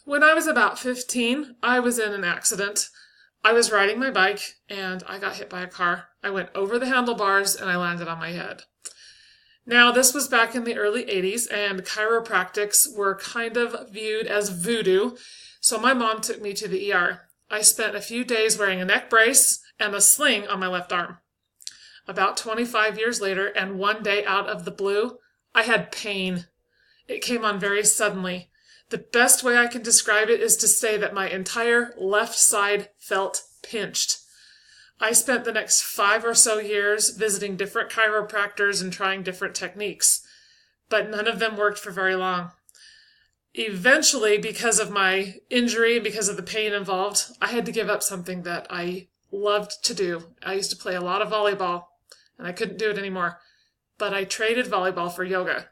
When I was about 15, I was in an accident. I was riding my bike and I got hit by a car. I went over the handlebars and I landed on my head. Now, this was back in the early 80s, and chiropractics were kind of viewed as voodoo, so my mom took me to the ER. I spent a few days wearing a neck brace and a sling on my left arm. About 25 years later, and one day out of the blue, I had pain. It came on very suddenly. The best way I can describe it is to say that my entire left side felt pinched. I spent the next 5 or so years visiting different chiropractors and trying different techniques, but none of them worked for very long. Eventually, because of my injury, because of the pain involved, I had to give up something that I loved to do. I used to play a lot of volleyball, and I couldn't do it anymore, but I traded volleyball for yoga.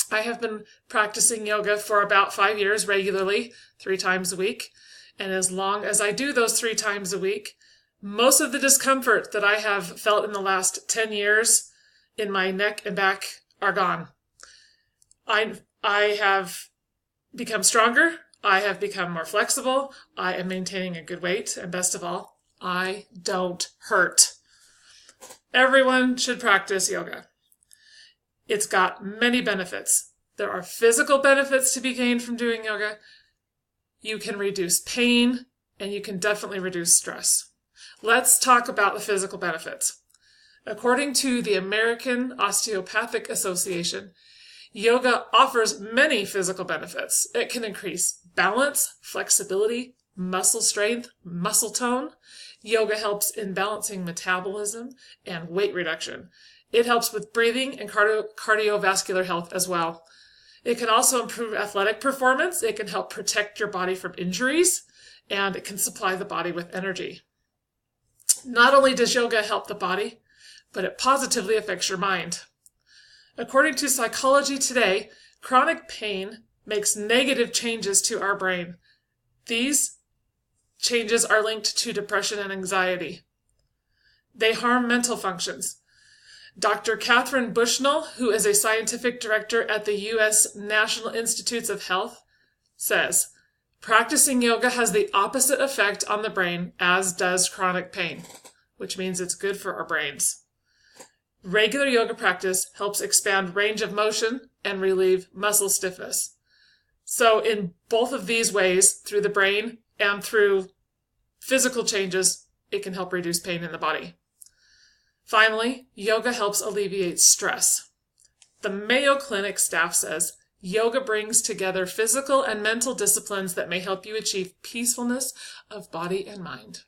I have been practicing yoga for about 5 years regularly, 3 times a week. And as long as I do those 3 times a week, most of the discomfort that I have felt in the last 10 years in my neck and back are gone. I have become stronger. I have become more flexible. I am maintaining a good weight. And best of all, I don't hurt. Everyone should practice yoga. It's got many benefits. There are physical benefits to be gained from doing yoga. You can reduce pain, and you can definitely reduce stress. Let's talk about the physical benefits. According to the American Osteopathic Association, yoga offers many physical benefits. It can increase balance, flexibility, muscle strength, muscle tone. Yoga helps in balancing metabolism and weight reduction. It helps with breathing and cardiovascular health as well. It can also improve athletic performance. It can help protect your body from injuries, and it can supply the body with energy. Not only does yoga help the body, but it positively affects your mind. According to Psychology Today, chronic pain makes negative changes to our brain. These changes are linked to depression and anxiety. They harm mental functions. Dr. Catherine Bushnell, who is a scientific director at the U.S. National Institutes of Health, says, practicing yoga has the opposite effect on the brain as does chronic pain, which means it's good for our brains. Regular yoga practice helps expand range of motion and relieve muscle stiffness. So in both of these ways, through the brain and through physical changes, it can help reduce pain in the body. Finally, yoga helps alleviate stress. The Mayo Clinic staff says, yoga brings together physical and mental disciplines that may help you achieve peacefulness of body and mind.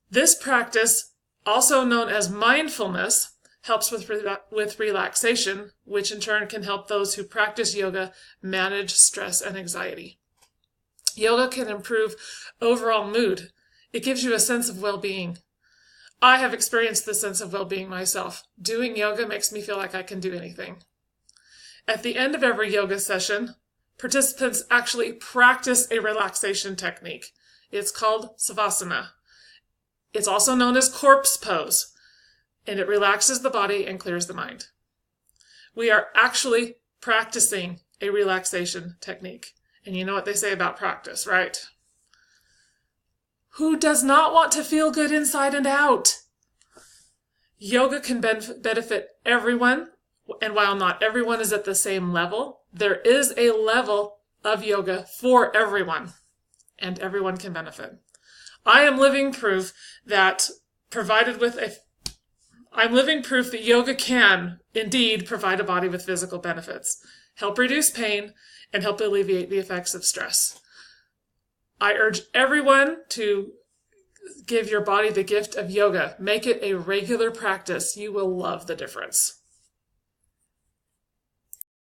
This practice, also known as mindfulness, helps with relaxation, which in turn can help those who practice yoga manage stress and anxiety. Yoga can improve overall mood. It gives you a sense of well-being. I have experienced this sense of well-being myself. Doing yoga makes me feel like I can do anything. At the end of every yoga session, participants actually practice a relaxation technique. It's called Savasana. It's also known as corpse pose, and it relaxes the body and clears the mind. We are actually practicing a relaxation technique. And you know what they say about practice, right? Who does not want to feel good inside and out? Yoga can benefit everyone, and while not everyone is at the same level, there is a level of yoga for everyone, and everyone can benefit. I am living proof that yoga can indeed provide a body with physical benefits, help reduce pain, and help alleviate the effects of stress. I urge everyone to give your body the gift of yoga. Make it a regular practice. You will love the difference.